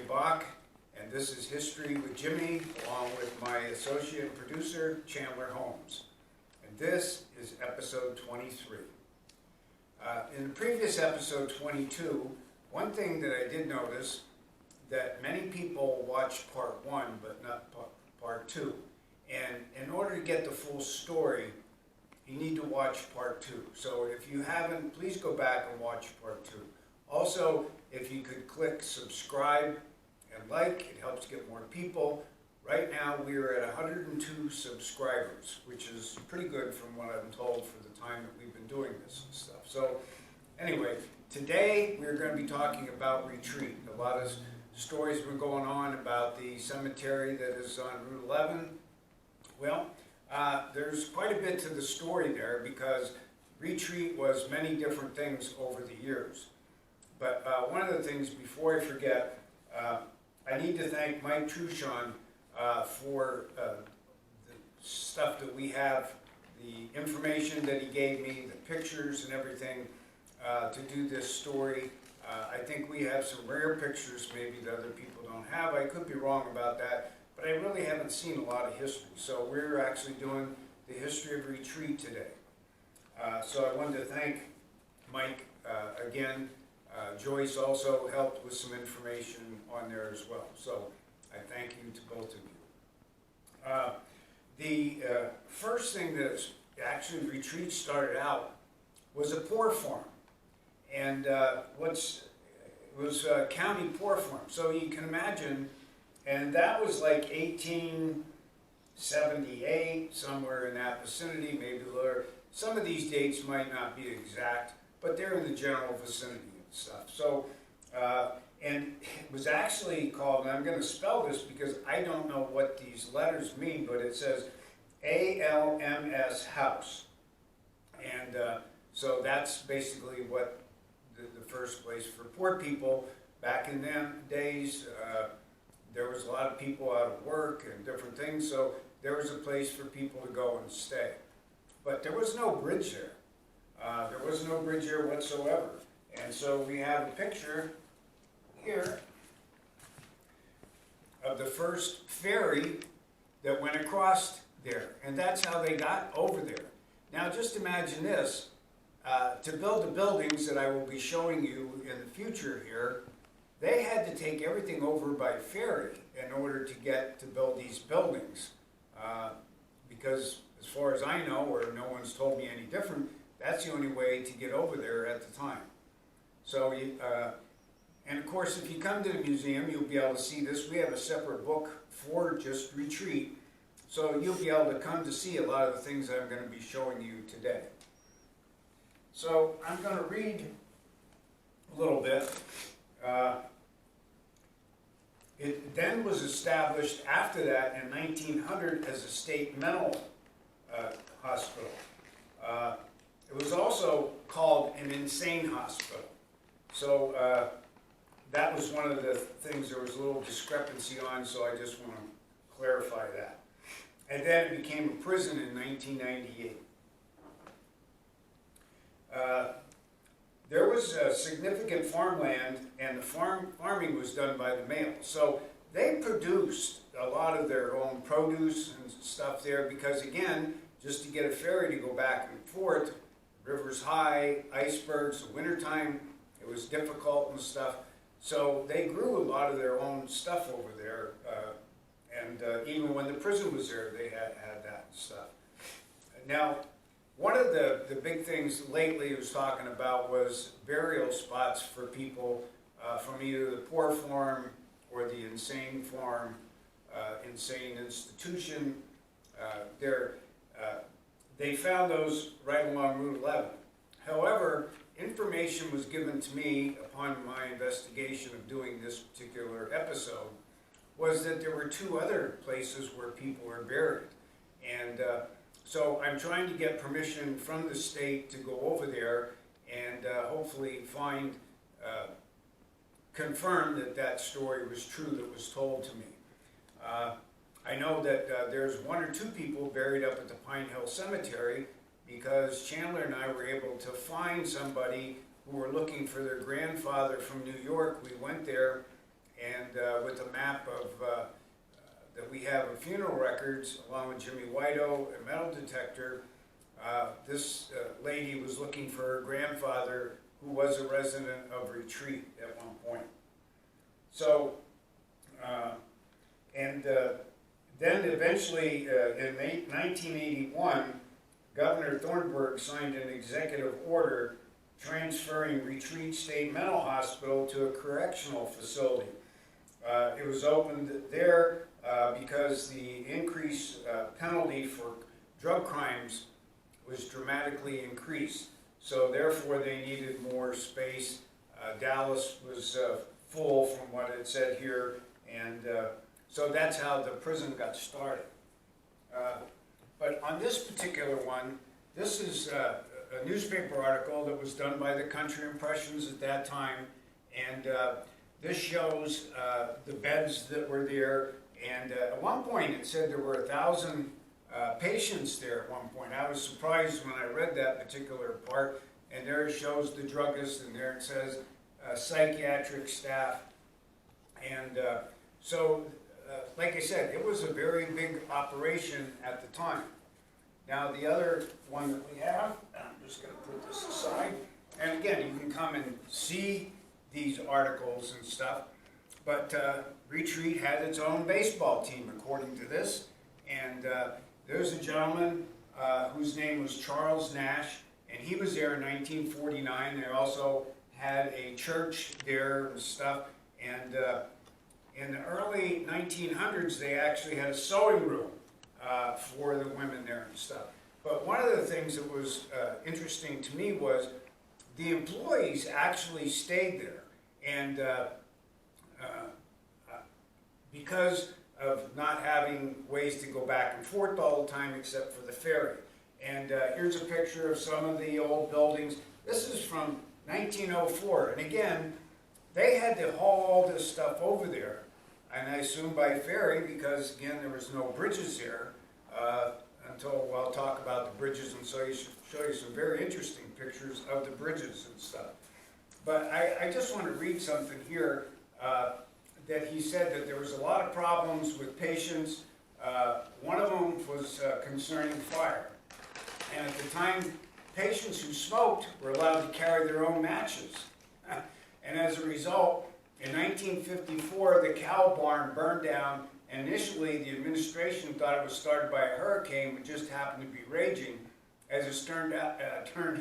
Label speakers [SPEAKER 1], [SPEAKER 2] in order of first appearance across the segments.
[SPEAKER 1] Bach, and this is History with Jimmy, along with my associate producer, Chandler Holmes. And this is episode 23. In the previous episode 22, one thing that I did notice, that many people watch part 1 but not part 2. And in order to get the full story, you need to watch part 2. So if you haven't, please go back and watch part 2. Also, if you could click subscribe and like, it helps get more people. Right now we are at 102 subscribers, which is pretty good from what I'm told for the time that we've been doing this and stuff. So anyway, today we're going to be talking about Retreat. A lot of stories were going on about the cemetery that is on Route 11. Well, there's quite a bit to the story there because Retreat was many different things over the years. But one of the things, before I forget, I need to thank Mike Truchon for the stuff that we have, the information that he gave me, the pictures and everything to do this story. I think we have some rare pictures maybe that other people don't have. I could be wrong about that, but I really haven't seen a lot of history. So we're actually doing the history of Retreat today. So I wanted to thank Mike again. Joyce also helped with some information on there as well. So I thank you to both of you. The first thing that actually Retreat started out was a poor farm. And it was a county poor farm. So you can imagine, and that was like 1878, somewhere in that vicinity, maybe lower. Some of these dates might not be exact, but they're in the general vicinity and stuff. So, and it was actually called, and I'm going to spell this because I don't know what these letters mean, but it says ALMS House. And so that's basically what the first place for poor people. Back in them days, there was a lot of people out of work and different things, so there was a place for people to go and stay. But there was no bridge there. There was no bridge there whatsoever. And so we have a picture here of the first ferry that went across there. And that's how they got over there. Now just imagine this. To build the buildings that I will be showing you in the future here, they had to take everything over by ferry in order to get to build these buildings. Because as far as I know, or no one's told me any different, that's the only way to get over there at the time. So, and of course, if you come to the museum, you'll be able to see this. We have a separate book for just Retreat. So you'll be able to come to see a lot of the things that I'm going to be showing you today. So I'm going to read a little bit. It then was established after that in 1900 as a state mental hospital. It was also called an insane hospital. So that was one of the things there was a little discrepancy on, so I just want to clarify that. And then it became a prison in 1998. There was significant farmland, and the farming was done by the male. So they produced a lot of their own produce and stuff there because, again, just to get a ferry to go back and forth, rivers high, icebergs, the wintertime, it was difficult and stuff. So they grew a lot of their own stuff over there. And even when the prison was there, they had that stuff. Now, one of the big things lately he was talking about was burial spots for people from either the poor farm or the insane farm, insane institution. They found those right along Route 11. However, information was given to me upon my investigation of doing this particular episode was that there were 2 other places where people were buried. And so I'm trying to get permission from the state to go over there and hopefully confirm that that story was true that was told to me. I know that there's 1 or 2 people buried up at the Pine Hill Cemetery because Chandler and I were able to find somebody who were looking for their grandfather from New York. We went there and with a map of that we have of funeral records, along with Jimmy Whiteow, a metal detector. This lady was looking for her grandfather, who was a resident of Retreat at one point. So, then eventually in 1981, Governor Thornburg signed an executive order transferring Retreat State Mental Hospital to a correctional facility. It was opened there because the increased penalty for drug crimes was dramatically increased. So therefore they needed more space. Dallas was full from what it said here, and so that's how the prison got started. But on this particular one, this is a newspaper article that was done by the Country Impressions at that time, and this shows the beds that were there, and at one point it said there were 1,000 patients there at one point. I was surprised when I read that particular part, and there it shows the druggist, and there it says psychiatric staff, and like I said, it was a very big operation at the time. Now the other one that we have, I'm just going to put this aside, and again, you can come and see these articles and stuff, but Retreat had its own baseball team according to this, and there's a gentleman whose name was Charles Nash, and he was there in 1949. They also had a church there and stuff, and in the early 1900s, they actually had a sewing room for the women there and stuff. But one of the things that was interesting to me was the employees actually stayed there. And because of not having ways to go back and forth all the time except for the ferry. And here's a picture of some of the old buildings. This is from 1904. And again, they had to haul all this stuff over there, and I assume by ferry, because again there was no bridges there until I'll talk about the bridges and show you some very interesting pictures of the bridges and stuff. But I just want to read something here that he said that there was a lot of problems with patients. One of them was concerning fire, and at the time patients who smoked were allowed to carry their own matches. And as a result, in 1954, the cow barn burned down, and initially the administration thought it was started by a hurricane, which just happened to be raging. As it turned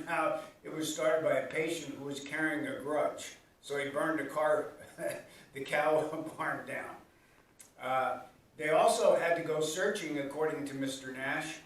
[SPEAKER 1] out, it was started by a patient who was carrying a grudge. So he burned the cow barn down. They also had to go searching, according to Mr. Nash.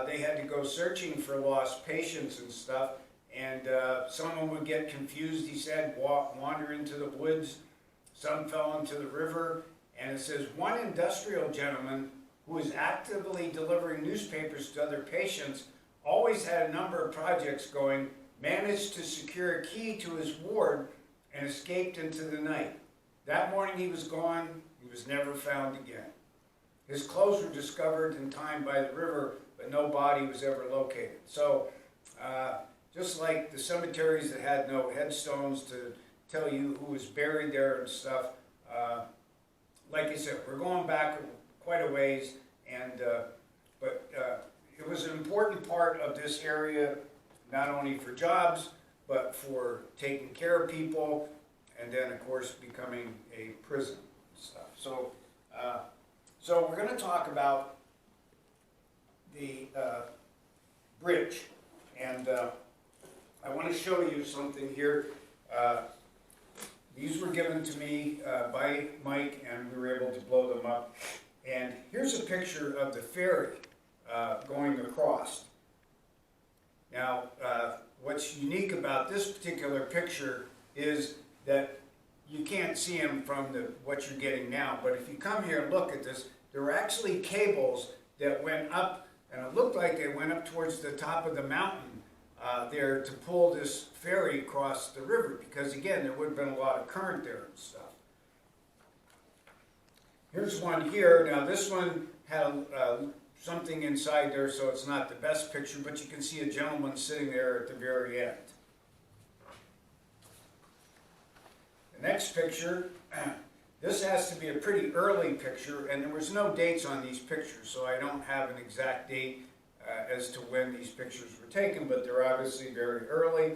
[SPEAKER 1] They had to go searching for lost patients and stuff. And someone would get confused, he said, wander into the woods. Some fell into the river. And it says, one industrial gentleman who was actively delivering newspapers to other patients, always had a number of projects going, managed to secure a key to his ward, and escaped into the night. That morning he was gone. He was never found again. His clothes were discovered in time by the river, but no body was ever located. So, just like the cemeteries that had no headstones to tell you who was buried there and stuff, like I said, we're going back quite a ways, and but it was an important part of this area, not only for jobs, but for taking care of people, and then of course becoming a prison and stuff. So, so we're going to talk about the bridge, and I want to show you something here. These were given to me by Mike, and we were able to blow them up. And here's a picture of the ferry going across. Now, what's unique about this particular picture is that you can't see them from what you're getting now, but if you come here and look at this, there were actually cables that went up, and it looked like they went up towards the top of the mountain there to pull this ferry across the river, because again, there would have been a lot of current there and stuff. Here's one here. Now this one had something inside there, so it's not the best picture, but you can see a gentleman sitting there at the very end. The next picture, This has to be a pretty early picture, and there was no dates on these pictures, so I don't have an exact date as to when these pictures were taken, but they're obviously very early.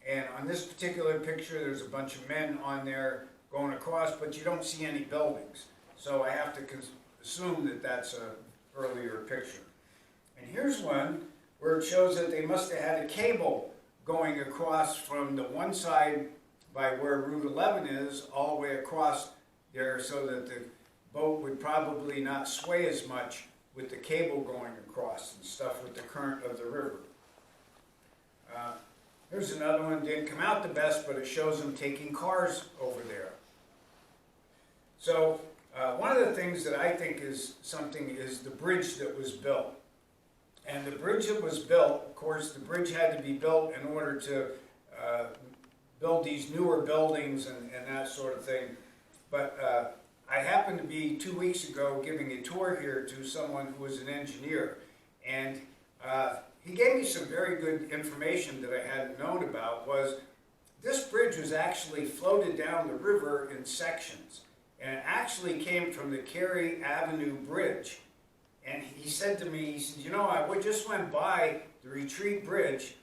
[SPEAKER 1] And on this particular picture, there's a bunch of men on there going across, but you don't see any buildings. So I have to assume that that's an earlier picture. And here's one where it shows that they must have had a cable going across from the one side by where Route 11 is, all the way across there, so that the boat would probably not sway as much with the cable going across and stuff with the current of the river. Here's another one, didn't come out the best, but it shows them taking cars over there. So one of the things that I think is something is the bridge that was built. And the bridge that was built, of course, the bridge had to be built in order to build these newer buildings and that sort of thing. But I happened to be 2 weeks ago giving a tour here to someone who was an engineer. And he gave me some very good information that I hadn't known about. Was this bridge was actually floated down the river in sections. And it actually came from the Cary Avenue Bridge. And he said to me, he said, you know, I just went by the Retreat Bridge,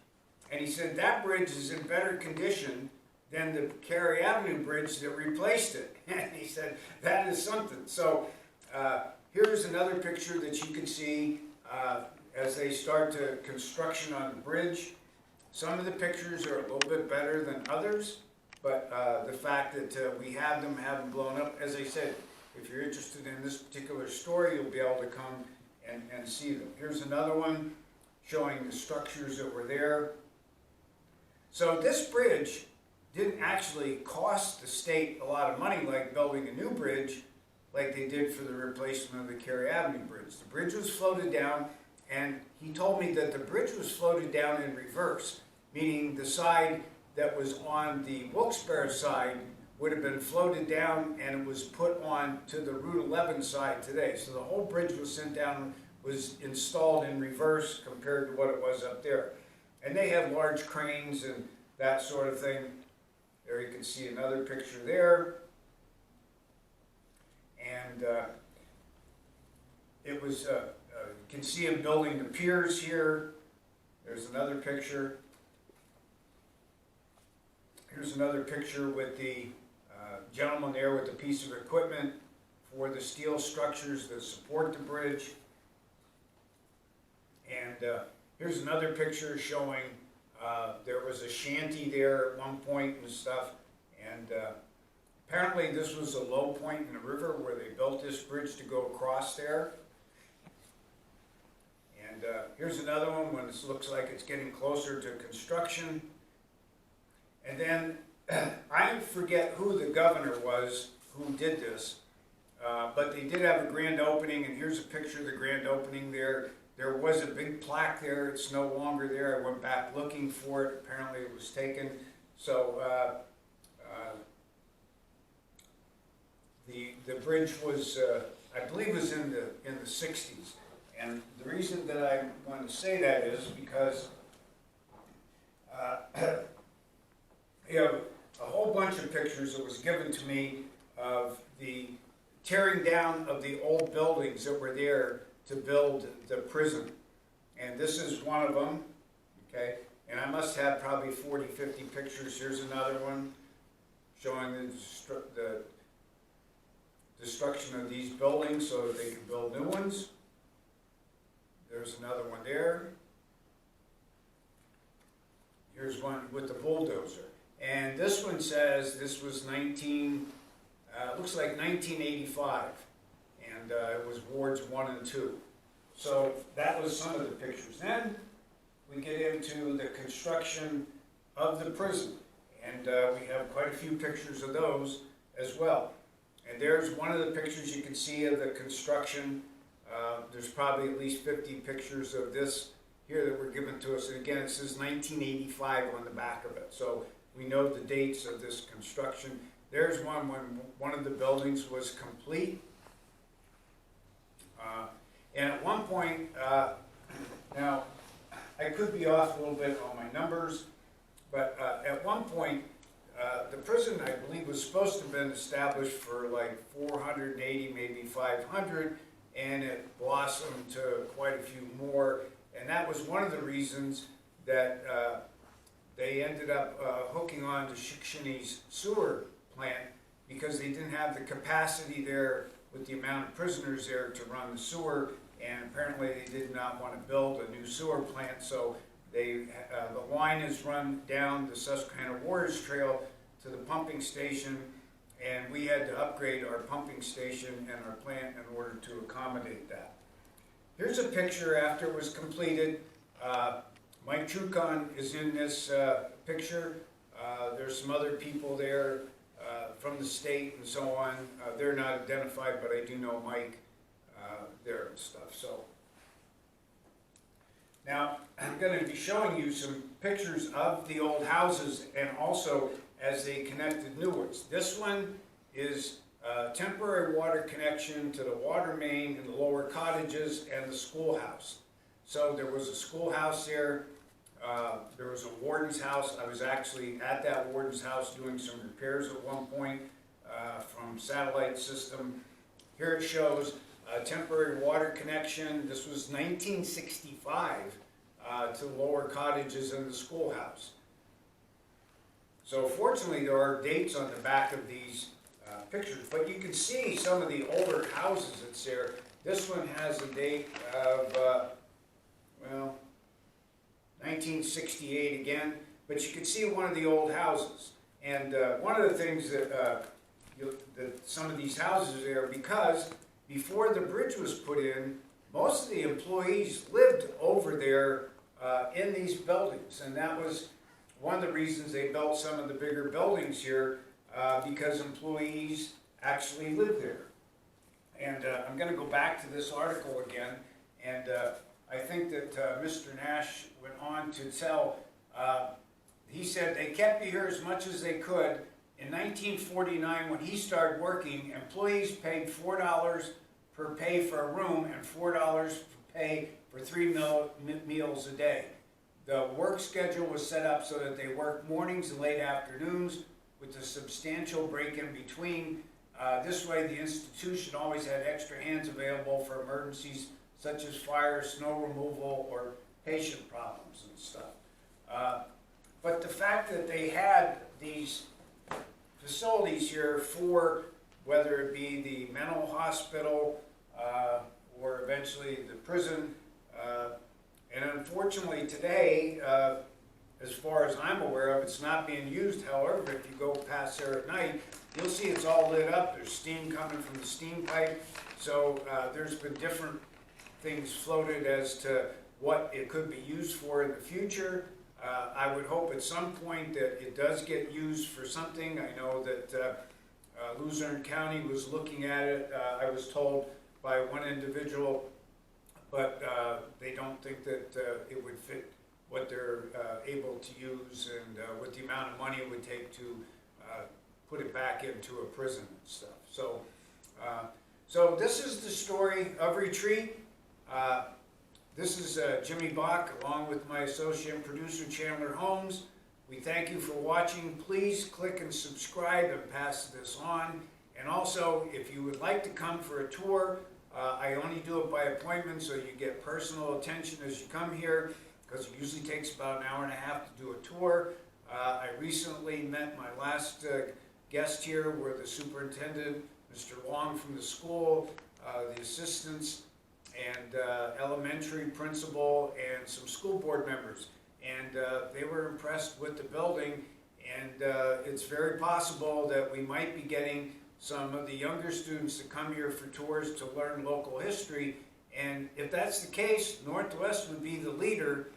[SPEAKER 1] and he said, that bridge is in better condition than the Cary Avenue Bridge that replaced it. And he said, that is something. So here's another picture that you can see as they start to construction on the bridge. Some of the pictures are a little bit better than others, but the fact that we have them haven't blown up, as I said, if you're interested in this particular story, you'll be able to come and see them. Here's another one showing the structures that were there. So this bridge didn't actually cost the state a lot of money like building a new bridge like they did for the replacement of the Cary Avenue Bridge. The bridge was floated down, and he told me that the bridge was floated down in reverse, meaning the side that was on the Wilkes-Barre side would have been floated down, and it was put on to the Route 11 side today. So the whole bridge was sent down, was installed in reverse compared to what it was up there. And they had large cranes and that sort of thing. There you can see another picture there. And it was, you can see him building the piers here. There's another picture. Here's another picture with the gentleman there with a piece of equipment for the steel structures that support the bridge. And here's another picture showing there was a shanty there at one point and stuff. And apparently this was a low point in the river where they built this bridge to go across there. And here's another one when it looks like it's getting closer to construction. And then I forget who the governor was who did this, but they did have a grand opening, and here's a picture of the grand opening there. There was a big plaque there. It's no longer there. I went back looking for it. Apparently it was taken. So the bridge was, I believe, was in the 60s. And the reason that I want to say that is because you have a whole bunch of pictures that was given to me of the tearing down of the old buildings that were there to build the prison. And this is one of them, okay? And I must have probably 40, 50 pictures. Here's another one showing the destruction of these buildings so that they can build new ones. There's another one there. Here's one with the bulldozer. And this one says this was looks like 1985. And it was wards 1 and 2. So that was some of the pictures. Then we get into the construction of the prison. And we have quite a few pictures of those as well. And there's one of the pictures you can see of the construction. There's probably at least 50 pictures of this here that were given to us. And again, it says 1985 on the back of it. So we know the dates of this construction. There's one when one of the buildings was complete. And at one point, now I could be off a little bit on my numbers, but at one point the prison, I believe, was supposed to have been established for like 480, maybe 500, and it blossomed to quite a few more. And that was one of the reasons that they ended up hooking on to Shikshini's sewer plant, because they didn't have the capacity there with the amount of prisoners there to run the sewer, and apparently they did not want to build a new sewer plant, so the line is run down the Susquehanna Waters Trail to the pumping station, and we had to upgrade our pumping station and our plant in order to accommodate that. Here's a picture after it was completed. Mike Trucon is in this picture. There's some other people there from the state and so on. They're not identified, but I do know Mike there and stuff. So now I'm going to be showing you some pictures of the old houses and also as they connected new ones. This one is a temporary water connection to the water main in the lower cottages and the schoolhouse. So there was a schoolhouse there. There was a warden's house. I was actually at that warden's house doing some repairs at one point from satellite system. Here it shows a temporary water connection. This was 1965 to the lower cottages and the schoolhouse. So fortunately there are dates on the back of these pictures, but you can see some of the older houses that's there. This one has a date of, well, 1968 again, but you can see one of the old houses. And one of the things that, that some of these houses are there, because before the bridge was put in, most of the employees lived over there in these buildings, and that was one of the reasons they built some of the bigger buildings here, because employees actually lived there. And I'm going to go back to this article again, and I think that Mr. Nash went on to tell, he said they kept me here as much as they could. In 1949, when he started working, employees paid $4 per pay for a room and $4 per pay for 3 meals a day. The work schedule was set up so that they worked mornings and late afternoons with a substantial break in between. This way, the institution always had extra hands available for emergencies such as fire, snow removal, or patient problems and stuff. But the fact that they had these facilities here for, whether it be the mental hospital or eventually the prison, and unfortunately today, as far as I'm aware of, it's not being used. However, if you go past there at night, you'll see it's all lit up. There's steam coming from the steam pipe. So there's been different things floated as to what it could be used for in the future. I would hope at some point that it does get used for something. I know that Luzerne County was looking at it, I was told by one individual, but they don't think that it would fit what they're able to use and with the amount of money it would take to put it back into a prison and stuff. So, so this is the story of Retreat. This is Jimmy Bach, along with my associate producer Chandler Holmes. We thank you for watching. Please click and subscribe and pass this on. And also, if you would like to come for a tour, I only do it by appointment, so you get personal attention as you come here, because it usually takes about an hour and a half to do a tour. I recently met my last guest here were the superintendent, Mr. Long from the school, the assistants, and elementary principal, and some school board members. And they were impressed with the building, and it's very possible that we might be getting some of the younger students to come here for tours to learn local history. And if that's the case, Northwest would be the leader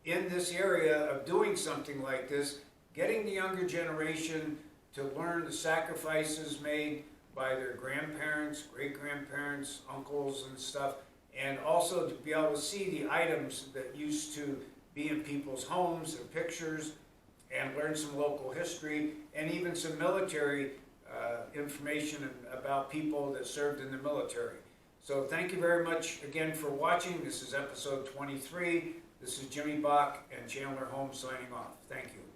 [SPEAKER 1] in this area of doing something like this, getting the younger generation to learn the sacrifices made by their grandparents, great-grandparents, uncles and stuff, and also to be able to see the items that used to be in people's homes and pictures, and learn some local history, and even some military information about people that served in the military. So thank you very much again for watching. This is episode 23. This is Jimmy Bach and Chandler Holmes signing off. Thank you.